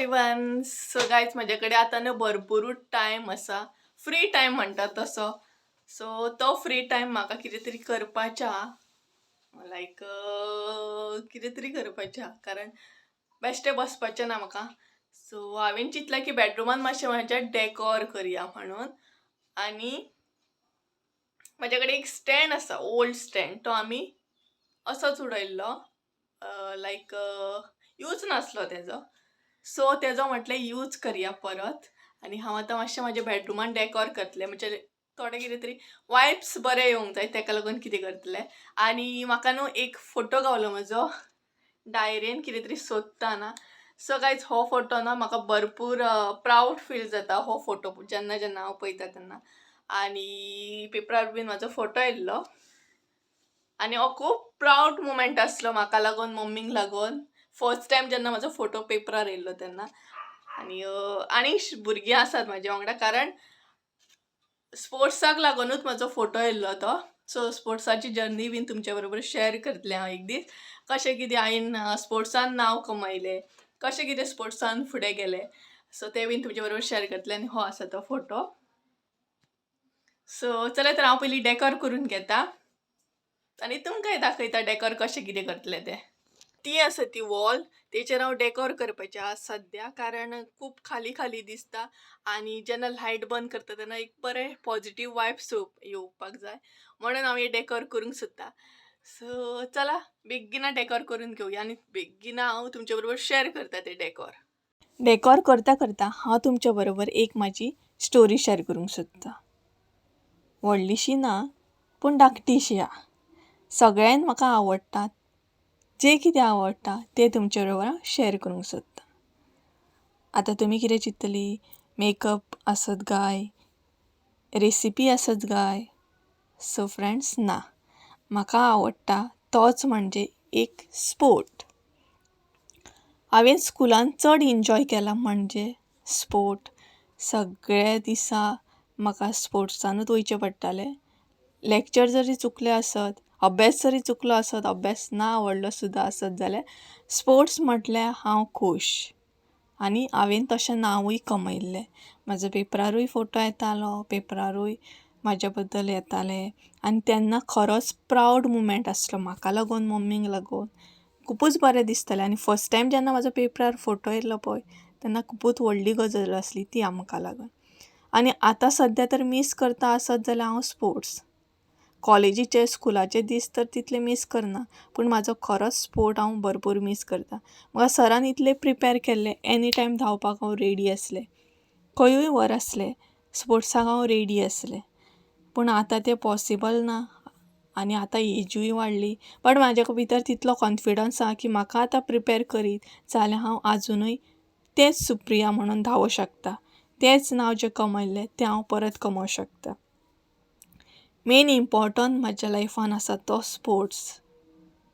Everyone. So guys माझ्याकडे आता ना भरपूर टाइम असा, फ्री टाइम म्हणतात तसं. सो तो फ्री टाइम म्हाका कितें तरी करपाचा, लायक कितें तरी करपाचा, कारण बेश्टें बसपाचें ना म्हाका. सो हांवें चिंतलें की बेडरूमान मातशें म्हाज्या डेकोर करया म्हणून. आनी म्हाज्याकडे एक स्टँड आसा, ओल्ड स्टँड, तो आमी असोच उडयल्लो, लायक यूज नासलो तेजो. सो तेजो म्हटलें यूज करया परत. आनी हांव आतां मातशें म्हाज्या बेडरूमान डेकोर करतलें, म्हणजे थोडे कितें तरी वायब्स बरे येवंक जाय, तेका लागून कितें करतलें. आनी म्हाका न्हू एक फोटो गावलो म्हजो डायरेन, कितें तरी सोदता ना. सो गायज हो फोटो ना म्हाका भरपूर प्राऊड फील जाता, हो फोटो जेन्ना जेन्ना हांव पळयता तेन्ना. आनी पेपरार बीन म्हाजो फोटो येयल्लो, आनी हो खूब प्राऊड मुमेंट आसलो म्हाका लागून, मम्मीक लागून. फर्स्ट टायम जेन्ना म्हाजो फोटो पेपरार येयल्लो तेन्ना. आनी भुरगीं आसात म्हाज्या वांगडा, कारण स्पोर्ट्साक लागूनूच म्हाजो फोटो येयल्लो तो. सो स्पोर्ट्साची जर्नी बीन तुमच्या बरोबर शेअर करतलें हांव एक दीस. कशें कितें हांवें स्पोर्ट्सान नांव कमयलें, कशें कितें स्पोर्ट्सान फुडें गेलें, सो तें बीन तुमच्या बरोबर शेअर करतलें. आनी हो आसा तो फोटो. सो चला तर हांव पयलीं डेकोर करून घेता, आनी तुमकांय दाखयता डेकोर कशें कितें करतलें तें. ती आसा ती वॉल, तेचेर हांव डेकोर करपाचें आसा सद्या, कारण खूब खाली खाली दिसता. आनी जेन्ना लायट बंद करता तेन्ना एक बरें पॉझिटीव वायब्स येवपाक जाय, म्हणून हांव हें डेकोर करूंक सोदता. सो चला बेगिना डेकोर करून घेवया, आनी बेगिना हांव तुमच्या बरोबर शेअर करता तें डेकोर करता करता हांव तुमच्या बरोबर एक म्हाजी स्टोरी शेअर करूंक सोदता. व्हडलीशी ना, पूण धाकटीशी आहा. सगळ्यांत म्हाका आवडटा, जें कितें आवडटा तें तुमच्या बरोबर शेअर करूंक सोदता. आतां तुमी कितें चिंततली, मेकअप आसत गाय, रेसिपी आसत गाय. सो फ्रेंड्स, ना, म्हाका आवडटा तोच म्हणजे एक स्पोर्ट. हांवें स्कुलान चड एन्जॉय केला म्हणजे स्पोर्ट. सगळे दिसा म्हाका स्पोर्ट्सानूच वयचें पडटालें. लेक्चर जरी चुकले आसत, अभ्यास जरी चुकलो आसत, अभ्यास ना आवडलो सुद्दां आसत जाल्यार स्पोर्ट्स म्हटल्यार हांव खूश. आनी हांवें तशें नांवूय कमयल्लें. म्हाजो पेपरारूय फोटो येतालो, पेपरारूय म्हाज्या बद्दल येतालें. आनी तेन्ना खरोच प्राऊड मुमेंट आसलो म्हाका लागून, मम्मीक लागून. खुबूच बरें दिसतालें. आनी फर्स्ट टायम जेन्ना म्हाजो पेपरार फोटो येयल्लो पळय, तेन्ना खुबूच व्हडली गजाल आसली ती आमकां लागून. आनी आतां सद्या तर मिस करता आसत जाल्यार हांव स्पोर्ट्स. कॉलेजीचे, स्कुलाचे दीस तर तितले मिस करना, पूण म्हाजो खरोच स्पोर्ट हांव भरपूर मिस करता. म्हाका सरान इतलें प्रिपेर केल्लें, एनी टायम धांवपाक हांव रेडी आसलें, खंयूय वर आसलें, स्पोर्ट्साक हांव रेडी आसलें. पूण आतां तें पॉसिबल ना, आनी आतां एजूय वाडली. बट म्हाज्या भितर तितलो कॉन्फिडन्स आसा की म्हाका आतां प्रिपेर करीत जाल्यार हांव आजुनूय तेंच सुप्रिया म्हणून धांवूं शकता. तेंच नांव जें कमयल्लें तें हांव परत कमोवंक शकता. मेन इम्पॉर्टंट म्हाज्या लायफान आसा तो स्पोर्ट्स,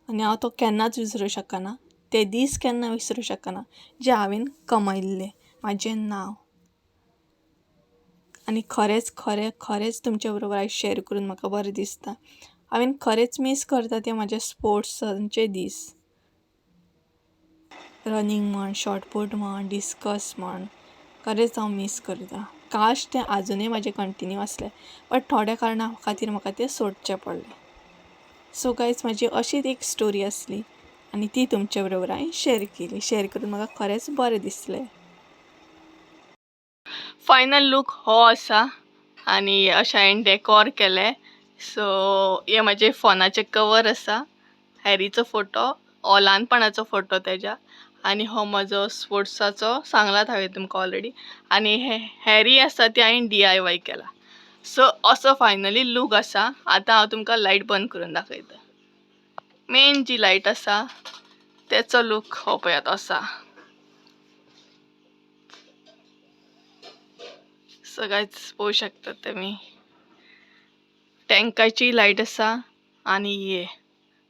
आनी हांव तो केन्नाच विसरूं शकना. ते दीस केन्ना विसरूं शकना जे हांवें कमयल्लें, म्हाजें नांव. आनी खरेंच तुमच्या बरोबर आयज शेअर करून म्हाका बरें दिसता. हांवें खरेंच मिस करता ते म्हाजे स्पोर्ट्सांचे दीस. रनिंग म्हण, शॉर्टपूट म्हण, डिस्कस म्हण, खरेंच हांव मिस करता. काश तें आजुनूय म्हाजें कंटिन्यू आसलें, बट थोड्या कारणां खातीर म्हाका तें सोडचें पडलें. सो गायज, म्हाजी अशीच एक स्टोरी आसली, आनी ती तुमच्या बरोबर हांवें शेअर केली. शेअर करून म्हाका खरेंच बरें दिसलें. फायनल लूक हो आसा, आनी अशें हांवें डेकोर केलें. सो हे म्हाजे फोनाचें कवर आसा, हॅरीचो फोटो, हो ल्हानपणाचो फोटो तेज्या. आनी हो म्हजो स्पोर्ट्साचो, सांगलात हांवें तुमकां ऑलरेडी. आनी हे हॅरी आसा ती हांवें DIY केला. सो असो फायनली लूक आसा. आतां हांव तुमकां लायट बंद करून दाखयता. मेन जी लायट आसा तेचो लूक हो पळयात आसा. सो गायज पळोवंक शकतात तुमी, टँकाची लायट आसा. आनी हे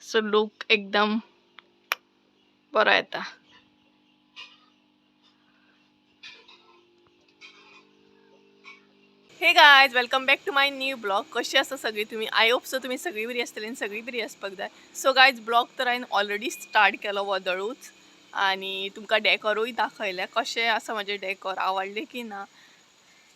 सो लूक एकदम बरो येता. Hey guys, welcome back to my new blog. कशी आसा सगळी तुमी? आय होप सो तुमी सगळी बरी आसतली आनी सगळी बरी आसपाक जाय. सो गायज, ब्लॉग तर हांवें ऑलरेडी स्टार्ट केलो वदळूच, आणि तुमका डेकोरूय दाखयले कशें आसा म्हजे डेकोर आवडले की ना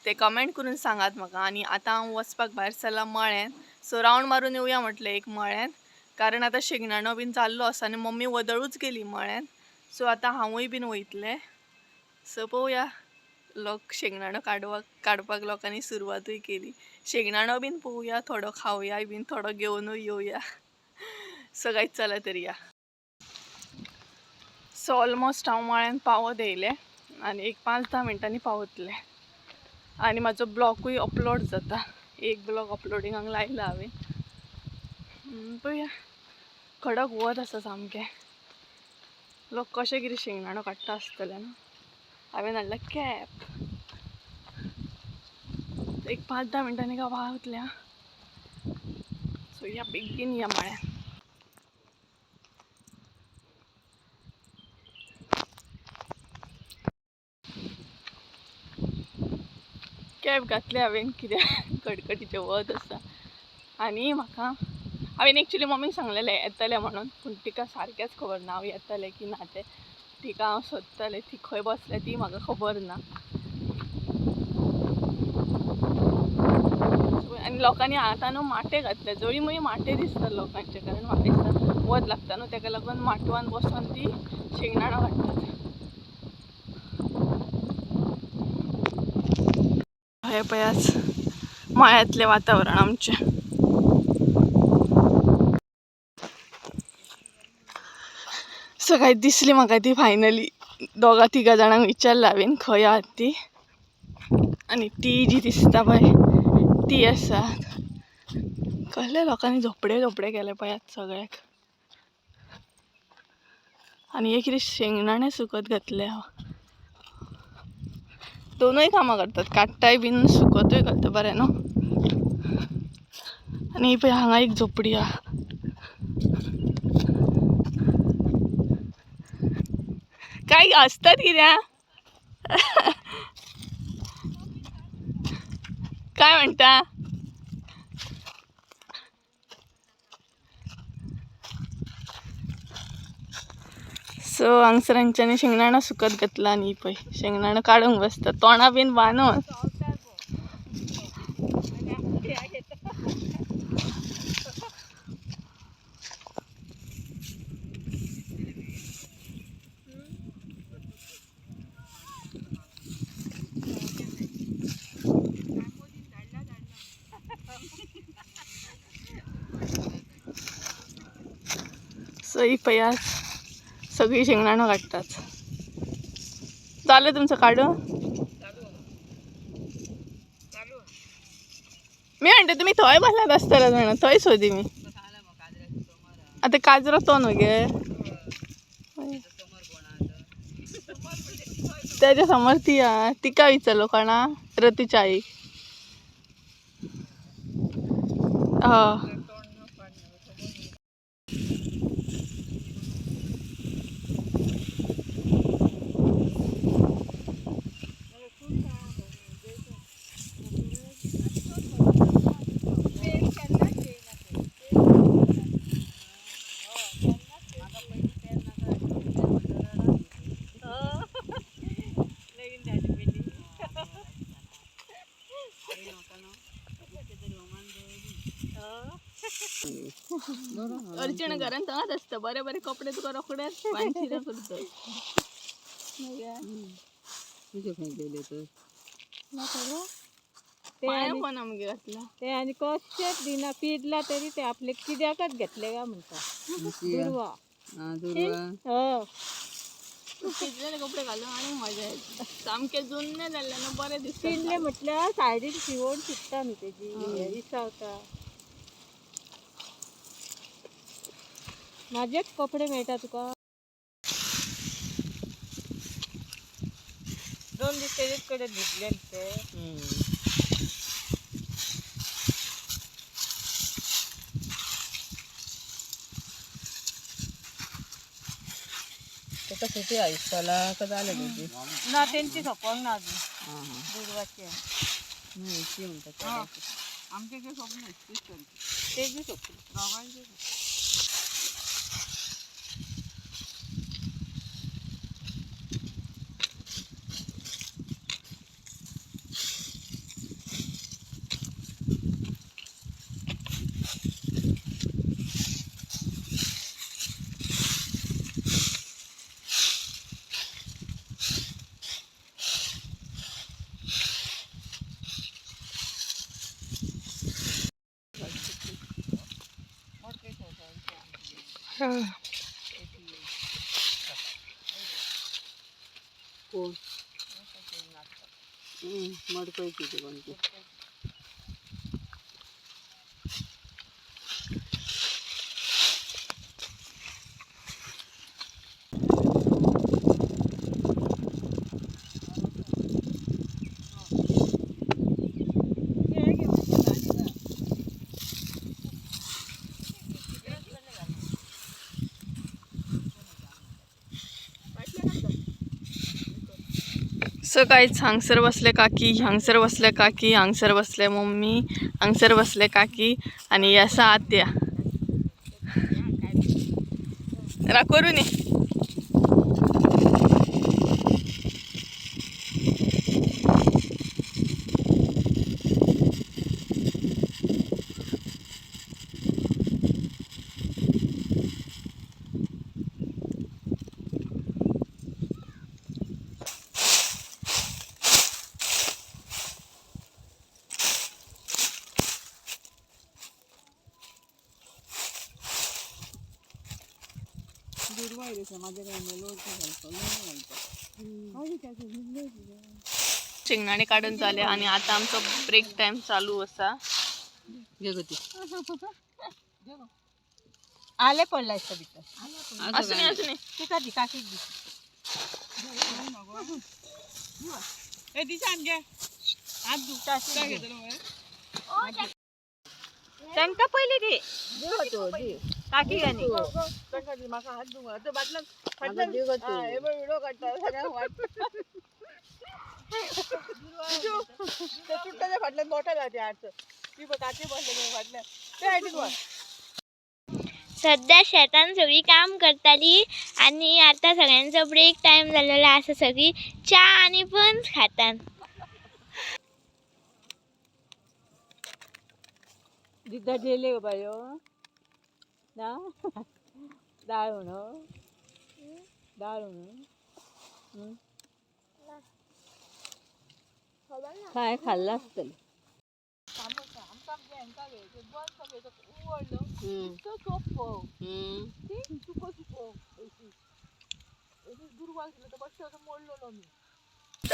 ते कमेंट करून सांगात म्हाका. आणि आता हांव वचपाक भायर सरला मळ्यान, सो रावंड मारून येवया म्हटलें एक मळ्यान, कारण आता शेंगदाणो बीन चाललो आसा आणि मम्मी वदळूच गेली मळ्यान, सो आता हांवूय बीन वयतलें. सो पळोवया, लोक शेंगदाणो काडपाक लोकांनी सुरवातूय केली. शेंगदाणो बीन पळोवया, थोडो खावया बीन, थोडो घेवनूय येवया. सो गायज चला तर या. सो ऑलमोस्ट हांव मळ्यान पावत येयलें आनी एक 5-10 मिनटांनी पावतलें. आणि माझो ब्लॉगूय अपलोड जाता, एक ब्लॉग अपलोडिंगाक लायला हांवें. पळोवया, कडक वत आसा सामकें. लोक कशें कितें शेंगदाणो काडटा आसतले ना. हांवें हाडला कॅप. एक 5-10 मिनटांनी काय पावतलें. सो या बेगीन या मळ्यान. कॅप घातले हांवें कित्याक कडकडीचें वत आसा. आनी म्हाका हांवें एक्चुली मम्मीक सांगलेलें येतलें म्हणून, पूण तिका सारकेंच खबर ना हांव येतलें की ना तें. तिका हांव सोदतलें, ती खंय बसलें ती म्हाका खबर ना. आनी लोकांनी आतां न्हू माटे घातले, जळी मळी माटे दिसता लोकांचे, कारण म्हाका दिसता वत लागता न्हू तेका लागून माटवान बसून ती शेंगदाणो काडटात. हे पळयाच मळ्यातलें वातावरण आमचें. सकाळी दिसली म्हाका ती फायनली. 2-3 जाणांक विचारलं हांवें खंय आहात ती, आनी ती जी दिसता पळय ती आसा. कसले लोकांनी झोपडे केले पळयात सगळ्याक. आनी हे कितें शेंगदाणे सुकत घातले. दोनूय कामां करतात, काडटाय बीन सुकतूय घालता, बरें न्हू. आनी पळय हांगा एक झोपडी आहा. काय असतात कित्याक काय म्हणता. सो हांगसरांच्यांनी शेंगदाणो सुकत घातला आनी पळय शेंगदाणो काडूंक बसता, तोंडा बीन बांदून. सो ही पळयात सगळी शेंगदाणो काडटात. जालें तुमचं काडून? मी म्हणते तुम्ही थंय बसल्यात आसतले जाणा, थंय सोदी मी. आता काजरो तो न्हू गे, त्याच्या समोर ती हा. तिका विचारलो कोणा, रतीच्या आईक. अर्चना घरान थंगाच आसता, बरे बरे कपडे तुका रोखडेच वानशिरे करता. पण आमगे घातला ते आणि कशेच दिना पिडला तरी ते आपले किद्याकच घेतले का म्हणता. दुर्वा पिजलेले कपडे घालून आणि मजा येते. सामके जुन्ने जाल्ले ना, बरे दिसता. पिडले म्हटल्यार सायडीन शिवण सुट्टा न्ही तेजी, इसावता. माझेच कपडे मेळटा तुका. 2 दीस तेजेच कडेन न्हिदले ते. सुटी आयसला का झालं तुझी? ना त्यांची सोपंक ना अजून दुर्वाची म्हणतात आमचे काही सोपं नाही, तेजी सोपली. कोण मडकयची ती कोणती काहीच हांगसर बसले काकी, हांगसर बसले काकी, हांगसर बसले मम्मी, हांगसर बसले काकी आणि असा आत्या करून शेंगदाणे काढून झाले आणि आता आमचा ब्रेक टाइम चालू असा. घे गती आले पडलाय बितर असं नाही असं नाही ती कधी काकी त्यांका पहिले दे काकी गाणी सध्या शेतान सगळी काम करताली आणि आता सगळ्यांचा ब्रेक टाइम झालेला असं सगळी चहा आणि पण खातात. दिदा दिले बायो ना डाळ म्हणून डाळ म्हणून काय खाल्लं असतं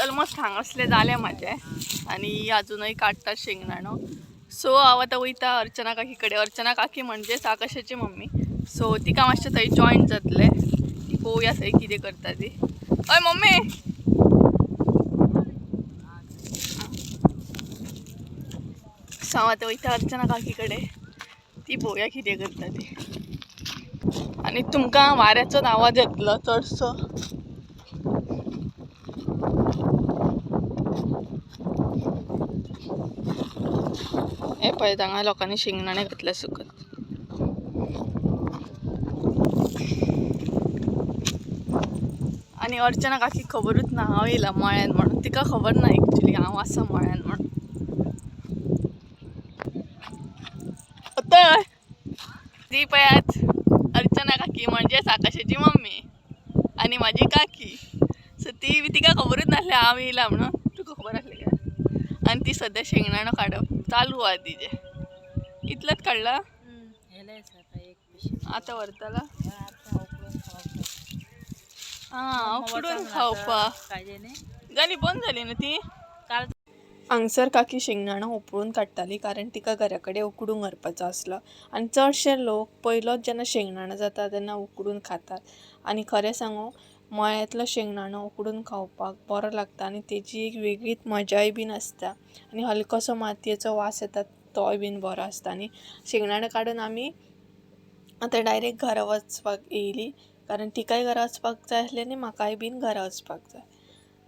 ऑलमोस्ट हांगसले जाले माझे आणि अजूनही काढतात शेंगदाणं. सो हांव आतां वयता अर्चना काकीकडे. अर्चना काकी म्हणजेच आकाशाची मम्मी. सो तिका मातशें थंय जॉयन जातले की पळोवया थंय कितें करता ती. हय मम्मी सो हांव आतां वयता अर्चना काकीकडे. ती पळोवया कितें करता ती. आणि तुमकां वाऱ्याचोच आवाज येतलो चडसो. हे पळय हांगा लोकांनी शेंगदाणे घातल्या सुकत. आणि अर्चना काकी खबरूच ना हांव येयला मळ्यान म्हणून. तिका खबर ना एक्चुली हांव आसा मळ्यान म्हणून. ती पळयात अर्चना काकी म्हणजेच आकाशाची मम्मी आणि माझी काकी. सो तिका खबरूच नासलें हांव येयला म्हणून. तुका खबर आसलें काय? आणि ती सध्या शेंगदाणो काडप चालू आहा तिचे. इतलंच काडला आता व्हरताला. हां उकडून खावपाक जाली बंद जाली ना ती. हांगसर काकी शेंगदाणो उकडून काडटाली कारण तिका घरा कडेन उकडूंक व्हरपाचो आसलो. आनी चडशे लोक पयलोच जेन्ना शेंगदाणो जाता तेन्ना उकडून खातात. आनी खरें सांगू मळ्यांतलो शेंगदाणो उकडून खावपाक बरो लागता आनी तेजी एक वेगळीच मजाय बीन आसता. आनी हलकोसो मातयेचो वास येता तोय बीन बरो आसता. आनी शेंगदाणो काडून आमी आतां डायरेक्ट घरा वचपाक येयली कारण तिकाय घरा वचपाक जाय आसलें आनी म्हाकाय बीन घरा वचपाक जाय.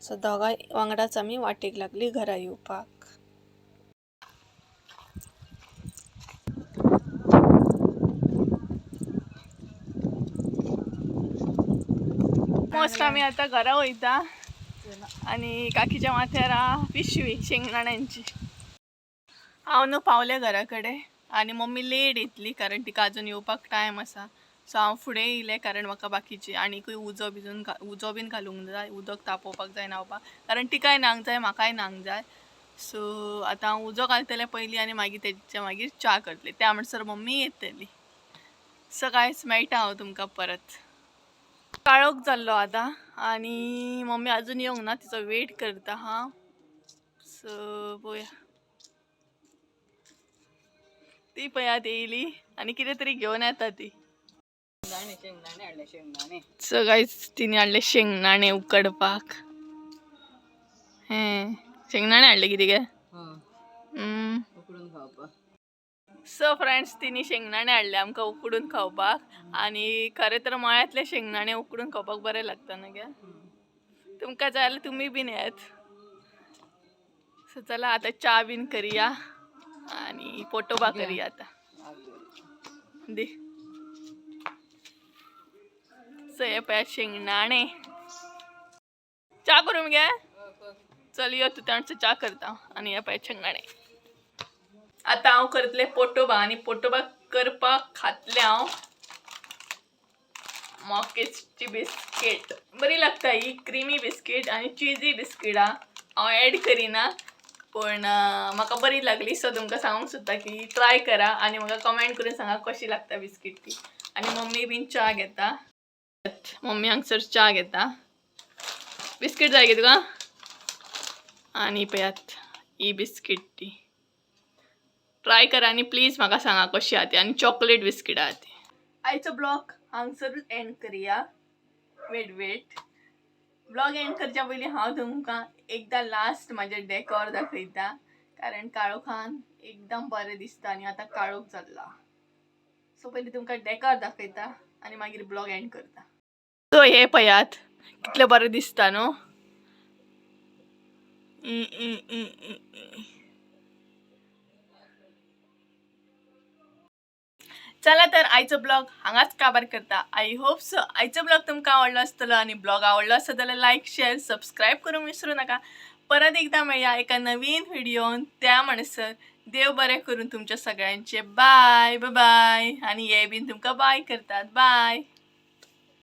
सो दोगांय वांगडाच आमी वाटेक लागली घरा येवपाक. मोस्ट आमी आतां घरा वयता आनी काकीच्या माथ्यार पिशवी शेंगदाण्यांची. हांव न्हू पावलें घरा कडेन आनी मम्मी लेट येतली कारण तिका अजून येवपाक टायम आसा. सो हांव फुडें येयलें कारण म्हाका बाकीची आनीकूय उजो बीन घालूंक जाय. उदक तापोवपाक जाय न्हांवपाक कारण तिकाय न्हांवंक जाय म्हाकाय न्हांवंक जाय. सो आतां हांव उजो घालतलें पयलीं आनी मागीर तेच्या मागीर च्या करतलें. त्या म्हणसर मम्मी येतली. सकाळीच मेळटा हांव तुमकां परत. काळोख जाल्लो आतां आनी मम्मी अजून येवंक ना, तिचो वेट करता हा. सो पळोवया. ती पळयात येयली आनी कितें तरी घेवन येता ती. शेंगदाणे हाडले शेंगदाणे. सो गायज तिने हाडले शेंगदाणे उकडपाक. हे शेंगदाणे हाडले कितें गे? उकडून खावपाक. सो फ्रेंड्स तिने शेंगदाणे हाडले आमकां उकडून खावपाक. आनी खरें तर मळ्यातले शेंगदाणे उकडून खावपाक बरें लागता न्हू गे. तुमकां जाय जाल्यार तुमी बीन येत. सो चला आतां च्या बीन करुया आनी पोटोबा करुया आतां. दे. सो हे पळय शेंगदाणे. च्या करूं मगे? चल यो तूं तांचो च्या करता आनी हे पळय शेंगदाणे. आतां हांव करतलें पोटोबा आनी पोटोबा करपाक खातलें हांव मॉकेसची बिस्कीट. बरी लागता ही क्रिमी बिस्कीट आनी चीजी बिस्कीटा. हांव एड करिना पण म्हाका बरी लागली. सो तुमकां सांगूंक सोदता की ट्राय करा आनी म्हाका कमेंट करून सांगा कशी लागता बिस्कीट ती. आनी मम्मी बीन च्या घेता. मम्मी हांगसर च्या घेता. बिस्कीट जाय गे तुका? आनी पळयात ही बिस्कीट ती. ट्राय करा आनी प्लीज म्हाका सांगा कशी आहा ती. आनी चॉकलेट बिस्कीट आहा ती. आयचो ब्लॉग हांगसरूच एंड करुया. वेट. ब्लॉग एंड करच्या पयलीं हांव तुमकां एकदां लास्ट म्हाजें डॅकोर दाखयता. कारण काळोखान एकदम बरें दिसता आनी आतां काळोख जाल्ला. सो पयलीं तुमकां डॅकोर दाखयता आनी मागीर ब्लॉग एंड करता. सो हे पळयात कितलें बरें दिसता न्हू. चला तर आयचो ब्लॉग हांगाच काबार करता. आय होप सो आयचो ब्लॉग तुमकां आवडलो आसतलो आनी ब्लॉग आवडलो आसत जाल्यार लायक शेअर सबस्क्राईब करूंक विसरू नाका. परत एकदा मेळया एका नवीन व्हिडिओन. त्या म्हणसर देव बरें करून तुमच्या सगळ्यांचे बाय बाय. आनी हे बीन तुमकां बाय करतात. बाय.